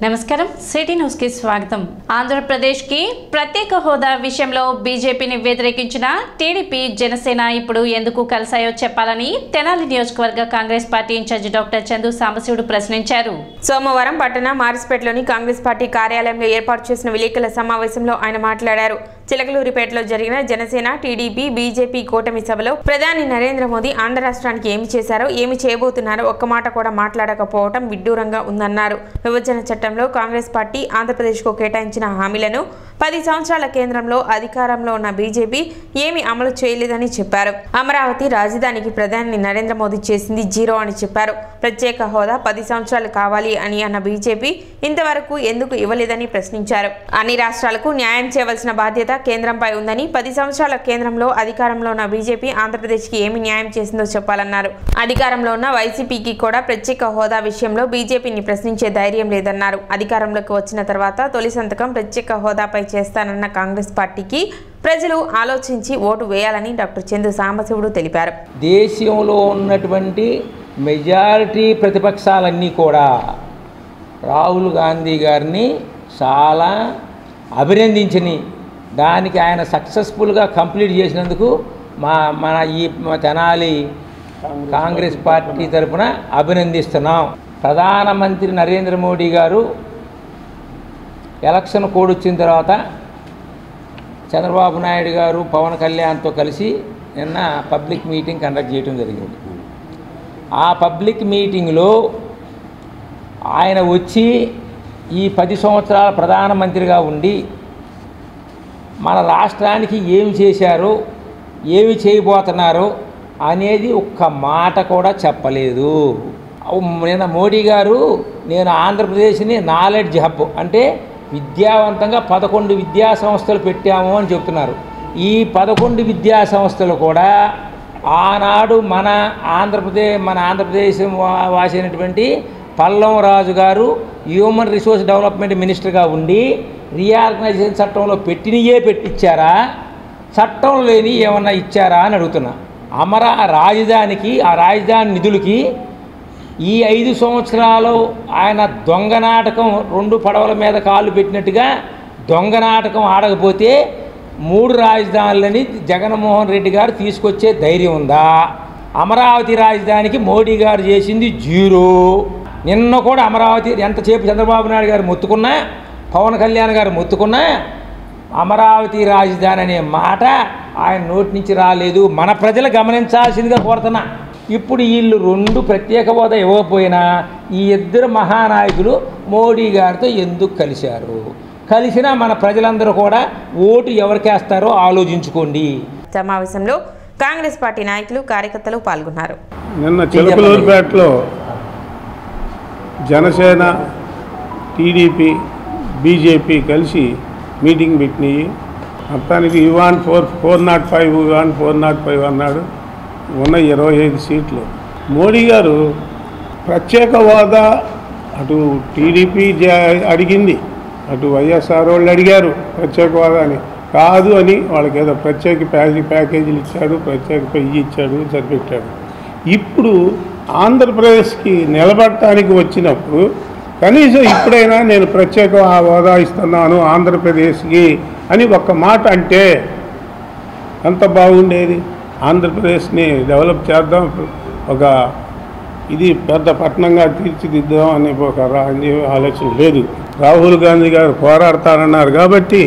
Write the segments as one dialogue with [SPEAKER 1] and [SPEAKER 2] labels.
[SPEAKER 1] నమస్కారం city news కి స్వాగతం. ఆంధ్రప్రదేశ్ కి ప్రత్యేక హోదా విషయంలో బీజేపీని వ్యతిరేకించిన టీడీపీ జనసేన ఇప్పుడు ఎందుకు కలిసాయో చెప్పాలని తెనాలి నియోజకవర్గ Congress party incharge doctor Chandu Sambasivudu ప్రశ్నించారు. సోమవారం పట్టణ మారిస్పేటలోని కాంగ్రెస్ పార్టీ కార్యాలయంలో ఏర్పాటు చేసిన విలేకరుల సమావేశంలో ఆయన మాట్లాడారు. చిలకలూరిపేటలో జరిగిన జనసేన టీడీపీ బీజేపీ కూటమి సభలో ప్రధాని నరేంద్ర మోదీ ఆంధ్ర రాష్ట్రానికి ఏమి చేశారో ఏమి చేయబోతున్నారో ఒక్క మాట కూడా మాట్లాడకపోవడం విడ్డూరంగా ఉందన్నారు. విభజన చట్టంలో కాంగ్రెస్ పార్టీ ఆంధ్రప్రదేశ్కు కేటాయించిన హామీలను 10 సంవత్సరాల కేంద్రంలో అధికారంలో ఉన్న బీజేపీ ఏమి అమలు చేయలేదని చెప్పారు. అమరావతి రాజధానికి ప్రధాని నరేంద్ర మోదీ చేసింది జీరో అని చెప్పారు. ప్రత్యేక హోదా 10 సంవత్సరాలు కావాలి అని అన్న బీజేపీ ఇంతవరకు ఎందుకు ఇవ్వలేదని ప్రశ్నించారు. అన్ని రాష్ట్రాలకు న్యాయం చేయవలసిన బాధ్యత కేంద్రంపై ఉందని 10 సంవత్సరాల కేంద్రంలో అధికారంలో ఉన్న బీజేపీ ఆంధ్రప్రదేశ్కి ఏమి న్యాయం చేసిందో చెప్పాలన్నారు. అధికారంలో ఉన్న వైసీపీకి కూడా ప్రత్యేక హోదా విషయంలో బీజేపీని ప్రశ్నించే ధైర్యం లేదన్నారు. అధికారంలోకి వచ్చిన తర్వాత తొలి సంతకం ప్రత్యేక హోదాపై చేస్తానన్న కాంగ్రెస్ పార్టీకి ప్రజలు ఆలోచించి ఓటు వేయాలని డాక్టర్ చందు సాంబశివుడు తెలిపారు.
[SPEAKER 2] దేశంలో ఉన్నటువంటి మెజారిటీ ప్రతిపక్షాలన్నీ కూడా రాహుల్ గాంధీ గారిని చాలా అభినందించని దానికి ఆయన సక్సెస్ఫుల్గా కంప్లీట్ చేసినందుకు మన తెనాలి కాంగ్రెస్ పార్టీ తరఫున అభినందిస్తున్నాం. ప్రధానమంత్రి నరేంద్ర మోడీ గారు ఎలక్షన్ కోడ్ వచ్చిన తర్వాత చంద్రబాబు నాయుడు గారు పవన్ కళ్యాణ్తో కలిసి నిన్న పబ్లిక్ మీటింగ్ కండక్ట్ చేయడం జరిగింది. ఆ పబ్లిక్ మీటింగ్లో ఆయన వచ్చి ఈ 10 సంవత్సరాల ప్రధానమంత్రిగా ఉండి మన రాష్ట్రానికి ఏమి చేశారో ఏమి చేయబోతున్నారో అనేది ఒక్క మాట కూడా చెప్పలేదు. నిన్న మోడీ గారు నేను ఆంధ్రప్రదేశ్ని నాలెడ్జ్ హబ్ అంటే విద్యావంతంగా 11 విద్యా సంస్థలు పెట్టాము అని చెప్తున్నారు. ఈ 11 విద్యా సంస్థలు కూడా ఆనాడు మన ఆంధ్రప్రదేశ్ వాసి అయినటువంటి పల్లం రాజు గారు హ్యూమన్ రిసోర్స్ డెవలప్మెంట్ మినిస్టర్గా ఉండి రీఆర్గనైజేషన్ చట్టంలో పెట్టించారా, చట్టం లేని ఏమన్నా ఇచ్చారా అని అడుగుతున్నా. రాజధానికి ఆ రాజధాని నిధులకి ఈ 5 సంవత్సరాలు ఆయన దొంగ నాటకం 2 పడవల మీద కాళ్ళు పెట్టినట్టుగా దొంగ నాటకం ఆడకపోతే 3 రాజధానులని జగన్మోహన్ రెడ్డి గారు తీసుకొచ్చే ధైర్యం ఉందా? అమరావతి రాజధానికి మోడీ గారు చేసింది జీరో. నిన్న కూడా అమరావతి ఎంతసేపు చంద్రబాబు నాయుడు గారు మొత్తుకున్నా, పవన్ కళ్యాణ్ గారు మొత్తుకున్నా అమరావతి రాజధాని అనే మాట ఆయన నోటి నుంచి రాలేదు. మన ప్రజలు గమనించాల్సిందిగా కోరుతున్నా. ఇప్పుడు వీళ్ళు 2 ప్రత్యేక హోదా ఇవ్వకపోయినా ఈ ఇద్దరు మహానాయకులు మోడీ గారితో ఎందుకు కలిసినా మన ప్రజలందరూ కూడా ఓటు ఎవరికేస్తారో ఆలోచించుకోండి.
[SPEAKER 1] సమావేశంలో కాంగ్రెస్ పార్టీ నాయకులు కార్యకర్తలు పాల్గొన్నారు.
[SPEAKER 3] నిన్న చిలకలూరిపేటలో జనసేన టీడీపీ బీజేపీ కలిసి మీటింగ్ పెట్టినాయి. మొత్తానికి ఇవాన్ 405 అన్నాడు. ఉన్న 25 సీట్లు. మోడీ గారు ప్రత్యేక హోదా అటు టీడీపీ అడిగింది, అటు వైఎస్ఆర్ వాళ్ళు అడిగారు ప్రత్యేక హోదా అని. కాదు అని వాళ్ళకి ఏదో ప్రత్యేక ప్యాకేజీలు ఇచ్చాడు, ప్రత్యేక ఇచ్చాడు, సరిపెట్టాడు. ఇప్పుడు ఆంధ్రప్రదేశ్కి నిలబడటానికి వచ్చినప్పుడు కనీసం ఇప్పుడైనా నేను ప్రత్యేక హోదా ఇస్తున్నాను ఆంధ్రప్రదేశ్కి అని ఒక్క మాట అంటే ఎంత బాగుండేది. ఆంధ్రప్రదేశ్ని డెవలప్ చేద్దాం, ఒక ఇది పెద్ద పట్టణంగా తీర్చిదిద్దాం అనే ఒక ఆలోచన లేదు. రాహుల్ గాంధీ గారు పోరాడతానన్నారు కాబట్టి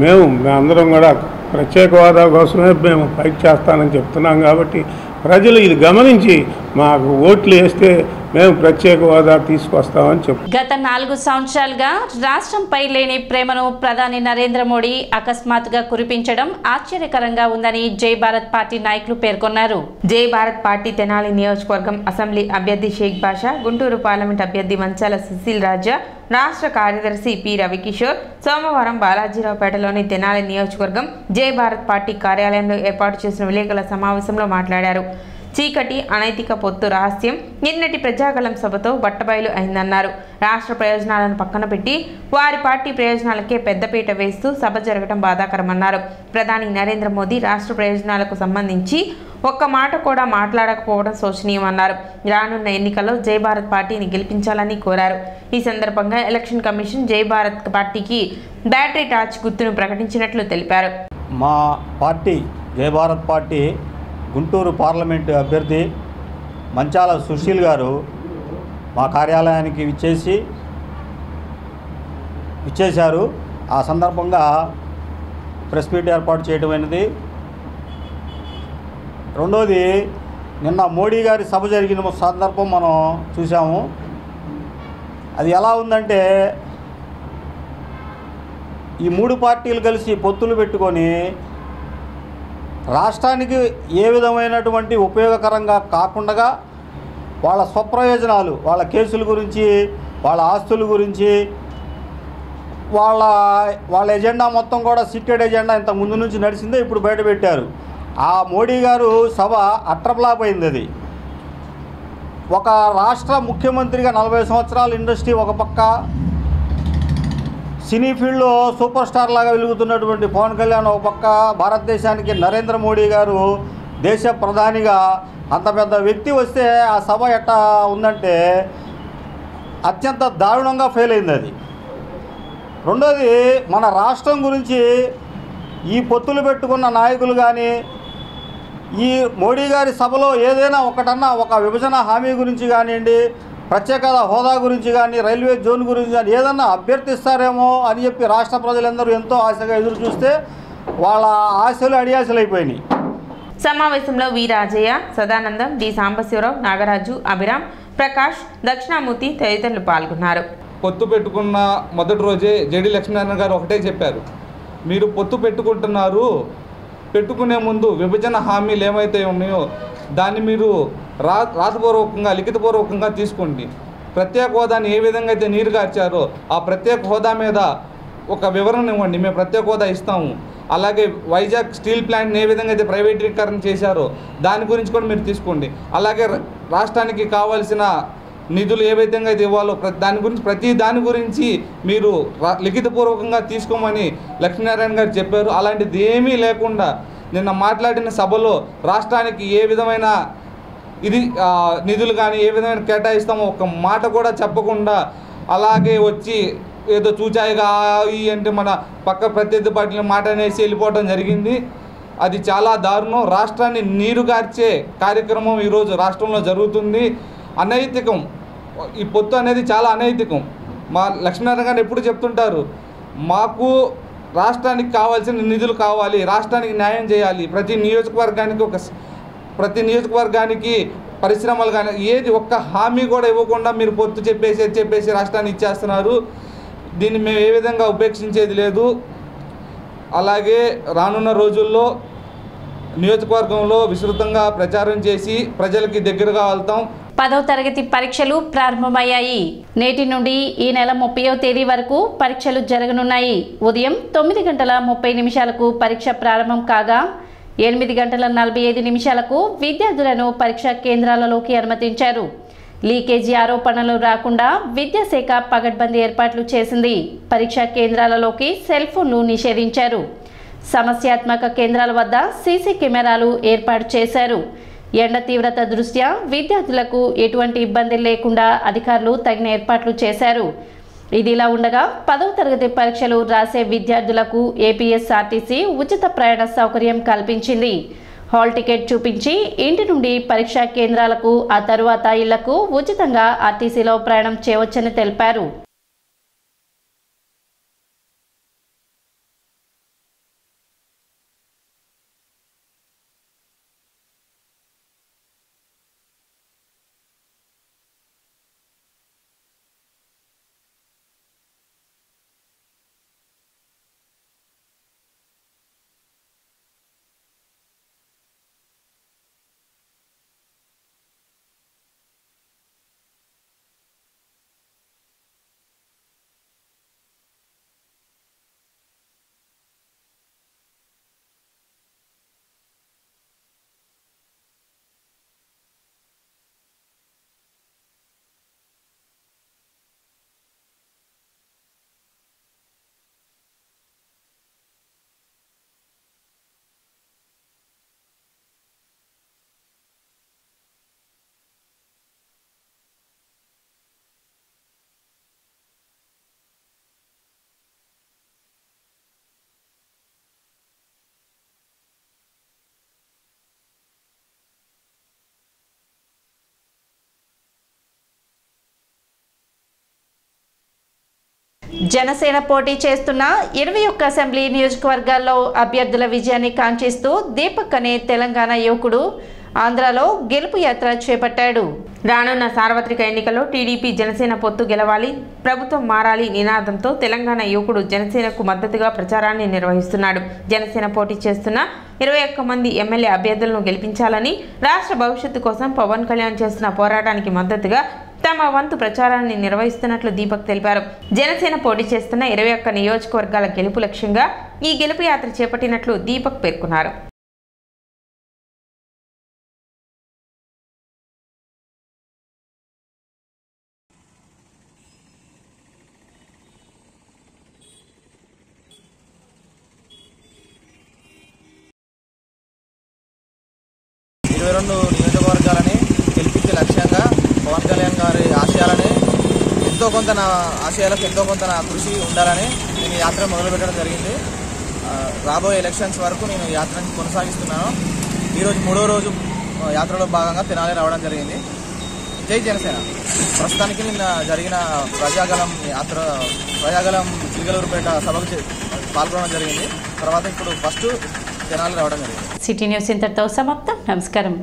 [SPEAKER 3] మేమందరం కూడా ప్రత్యేక హోదా కోసమే మేము ఫైట్ చేస్తానని చెప్తున్నాం. కాబట్టి ప్రజలు ఇది గమనించి మాకు ఓట్లు వేస్తే మేము ప్రత్యేక హోదా తీసుకొస్తామని చెప్పారు.
[SPEAKER 1] గత 4 సంవత్సరాలుగా రాష్ట్రంపై లేని ప్రేమను ప్రధాని నరేంద్ర మోడీ అకస్మాత్తుగా కురిపించడం ఆశ్చర్యకరంగా ఉందని జై భారత్ పార్టీ నాయకులు పేర్కొన్నారు. జై భారత్ పార్టీ తెనాలి నియోజకవర్గం అసెంబ్లీ అభ్యర్థి షేక్ బాషా, గుంటూరు పార్లమెంట్ అభ్యర్థి మంచాల సుశీల్ రాజా, రాష్ట్ర కార్యదర్శి పి రవికిషోర్ సోమవారం బాలాజీరావుపేటలోని తెనాలి నియోజకవర్గం జై భారత్ పార్టీ కార్యాలయంలో ఏర్పాటు చేసిన విలేకరుల సమావేశంలో మాట్లాడారు. చీకటి అనైతిక పొత్తు రహస్యం నిన్నటి ప్రజాగళం సభతో బట్టబయలు అయిందన్నారు. రాష్ట్ర ప్రయోజనాలను పక్కన పెట్టి వారి పార్టీ ప్రయోజనాలకే పెద్దపీట వేస్తూ సభ జరగడం బాధాకరమన్నారు. ప్రధాని నరేంద్ర మోదీ రాష్ట్ర ప్రయోజనాలకు సంబంధించి
[SPEAKER 4] ఒక్క మాట కూడా మాట్లాడకపోవడం శోచనీయమన్నారు. రానున్న ఎన్నికల్లో జై భారత్ పార్టీని గెలిపించాలని కోరారు. ఈ సందర్భంగా ఎలక్షన్ కమిషన్ జై భారత్ పార్టీకి బ్యాటరీ టార్చ్ గుర్తును ప్రకటించినట్లు తెలిపారు.
[SPEAKER 5] మా పార్టీ జై భారత్ పార్టీ గుంటూరు పార్లమెంటు అభ్యర్థి మంచాల సుశీల్ గారు మా కార్యాలయానికి విచ్చేశారు. ఆ సందర్భంగా ప్రెస్ మీట్ ఏర్పాటు చేయడమైనది. రెండోది, నిన్న మోడీ గారి సభ జరిగిన సందర్భం మనం చూసాము. అది ఎలా ఉందంటే, ఈ మూడు పార్టీలు కలిసి పొత్తులు పెట్టుకొని రాష్ట్రానికి ఏ విధమైనటువంటి ఉపయోగకరంగా కాకుండా వాళ్ళ స్వప్రయోజనాలు, వాళ్ళ కేసుల గురించి, వాళ్ళ ఆస్తుల గురించి, వాళ్ళ ఎజెండా మొత్తం కూడా సీక్రెట్ ఎజెండా ఇంత ముందు నుంచి నడిచిందే ఇప్పుడు బయటపెట్టారు. ఆ మోడీ గారు సభ అట్రప్లాప్ అయింది. అది ఒక రాష్ట్ర ముఖ్యమంత్రిగా 40 సంవత్సరాల ఇండస్ట్రీ ఒక పక్క, సినీ ఫీల్డ్లో సూపర్ స్టార్ లాగా వెలుగుతున్నటువంటి పవన్ కళ్యాణ్ ఒక పక్క, భారతదేశానికి నరేంద్ర మోడీ గారు దేశ ప్రధానిగా అంత పెద్ద వ్యక్తి వస్తే ఆ సభ ఎట్టా ఉందంటే అత్యంత దారుణంగా ఫెయిల్ అయింది అది. రెండోది, మన రాష్ట్రం గురించి ఈ పొత్తులు పెట్టుకున్న నాయకులు కానీ ఈ మోడీ గారి సభలో ఏదైనా ఒకటన్నా ఒక విభజన హామీ గురించి కానివ్వండి, ప్రత్యేక హోదా గురించి కానీ, రైల్వే జోన్ గురించి కానీ ఏదన్నా అభ్యర్థిస్తారేమో అని చెప్పి రాష్ట్ర ప్రజలందరూ ఎంతో ఆశగా ఎదురు చూస్తే వాళ్ళ ఆశలు అడియాశలు అయిపోయినాయి.
[SPEAKER 4] సమావేశంలో వి రాజయ్య, సదానందం, డి సాంబశివరావు, నాగరాజు, అభిరామ్, ప్రకాష్, దక్షిణామూర్తి తదితరులు పాల్గొన్నారు.
[SPEAKER 6] పొత్తు పెట్టుకున్న మొదటి రోజే జేడి లక్ష్మీనారాయణ గారు ఒకటే చెప్పారు, మీరు పొత్తు పెట్టుకుంటున్నారు, పెట్టుకునే ముందు విభజన హామీలు ఏమైతే ఉన్నాయో దాన్ని మీరు రాతపూర్వకంగా లిఖితపూర్వకంగా తీసుకోండి. ప్రత్యేక హోదాని ఏ విధంగా అయితే నీరు గార్చారో ఆ ప్రత్యేక హోదా మీద ఒక వివరణ ఇవ్వండి, మేము ప్రత్యేక హోదా ఇస్తాము. అలాగే వైజాగ్ స్టీల్ ప్లాంట్ని ఏ విధంగా అయితే ప్రైవేటీకరణ చేశారో దాని గురించి కూడా మీరు తీసుకోండి. అలాగే రాష్ట్రానికి కావాల్సిన నిధులు ఏ విధంగా అయితే ఇవ్వాలో ప్రతి దాని గురించి మీరు లిఖితపూర్వకంగా తీసుకోమని లక్ష్మీనారాయణ గారు చెప్పారు. అలాంటిది ఏమీ లేకుండా నిన్న మాట్లాడిన సభలో రాష్ట్రానికి ఏ విధమైన నిధులు కానీ ఏ విధమైన కేటాయిస్తామో ఒక మాట కూడా చెప్పకుండా అలాగే వచ్చి ఏదో చూచాయిగా అంటే మన పక్క ప్రత్యర్థి పార్టీల మాట అనేసి వెళ్ళిపోవడం జరిగింది. అది చాలా దారుణం. రాష్ట్రాన్ని నీరుగార్చే కార్యక్రమం ఈరోజు రాష్ట్రంలో జరుగుతుంది. అనైతికం. ఈ పొత్తు అనేది చాలా అనైతికం. మా లక్ష్మీనారాయణ గారు ఎప్పుడు చెప్తుంటారు, మాకు రాష్ట్రానికి కావాల్సిన నిధులు కావాలి, రాష్ట్రానికి న్యాయం చేయాలి, ప్రతి నియోజకవర్గానికి పరిశ్రమలు కానీ ఏది ఒక్క హామీ కూడా ఇవ్వకుండా మీరు పొత్తు చెప్పేసి రాష్ట్రాన్ని ఇచ్చేస్తున్నారు. దీన్ని మేము ఏ విధంగా ఉపేక్షించేది లేదు. అలాగే రానున్న రోజుల్లో నియోజకవర్గంలో విస్తృతంగా ప్రచారం చేసి ప్రజలకి దగ్గరగా వెళ్తాం.
[SPEAKER 1] 10వ తరగతి పరీక్షలు ప్రారంభమయ్యాయి. నేటి నుండి ఈ నెల 30వ తేదీ వరకు పరీక్షలు జరగనున్నాయి. ఉదయం 9:30 పరీక్ష ప్రారంభం కాగా 8:45 విద్యార్థులను పరీక్షా కేంద్రాలలోకి అనుమతించారు. లీకేజీ ఆరోపణలు రాకుండా విద్యాశాఖ పగడ్బందీ ఏర్పాట్లు చేసింది. పరీక్షా కేంద్రాలలోకి సెల్ ఫోన్లు నిషేధించారు. సమస్యాత్మక కేంద్రాల వద్ద సీసీ కెమెరాలు ఏర్పాటు చేశారు. ఎండ తీవ్రత దృష్ట్యా విద్యార్థులకు ఎటువంటి ఇబ్బంది లేకుండా అధికారులు తగిన ఏర్పాట్లు చేశారు. ఇదిలా ఉండగా 10వ తరగతి పరీక్షలు రాసే విద్యార్థులకు ఏపీఎస్ఆర్టీసీ ఉచిత ప్రయాణ సౌకర్యం కల్పించింది. హాల్ టికెట్ చూపించి ఇంటి నుండి పరీక్షా కేంద్రాలకు ఆ తరువాత ఇళ్లకు ఉచితంగా ఆర్టీసీలో ప్రయాణం చేయవచ్చని తెలిపారు. జనసేన పోటీ చేస్తున్న 21 అసెంబ్లీ నియోజకవర్గాల్లో అభ్యర్థుల విజయాన్ని కాంక్షిస్తూ దీపక్ అనే తెలంగాణ యువకుడు ఆంధ్రాలో గెలుపు యాత్ర చేపట్టాడు.
[SPEAKER 4] రానున్న సార్వత్రిక ఎన్నికల్లో టీడీపీ జనసేన పొత్తు గెలవాలి, ప్రభుత్వం మారాలి నినాదంతో తెలంగాణ యువకుడు జనసేనకు మద్దతుగా ప్రచారాన్ని నిర్వహిస్తున్నాడు. జనసేన పోటీ చేస్తున్న 21 మంది ఎమ్మెల్యే అభ్యర్థులను గెలిపించాలని, రాష్ట్ర భవిష్యత్తు కోసం పవన్ కళ్యాణ్ చేస్తున్న పోరాటానికి మద్దతుగా తమ వంతు ప్రచారాన్ని నిర్వహిస్తున్నట్లు దీపక్ తెలిపారు. జనసేన పోటీ చేస్తున్న 21 నియోజకవర్గాల గెలుపు లక్ష్యంగా ఈ గెలుపు యాత్ర చేపట్టినట్లు దీపక్ పేర్కొన్నారు.
[SPEAKER 7] నియోజకవర్గాలని గెలిపించే లక్ష్యంగా పవన్ కళ్యాణ్ గారి ఆశయాలని ఎంతో కొంత నా ఆశయాలకు ఎంతో కొంత నా కృషి ఉండాలని నేను యాత్ర మొదలుపెట్టడం జరిగింది. రాబోయే ఎలక్షన్స్ వరకు నేను యాత్రను కొనసాగిస్తున్నాను. ఈరోజు 3వ రోజు యాత్రలో భాగంగా తెనాలి రావడం జరిగింది. జై జనసేన. ప్రస్తుతానికి నిన్న జరిగిన ప్రజాగలం చిలకలూరుపేట సభకు పాల్గొనడం జరిగింది. తర్వాత ఇప్పుడు ఫస్ట్ తెనాలి రావడం జరిగింది.
[SPEAKER 1] సిటీ న్యూస్ ఇంతటితో సమాప్తం. నమస్కారం.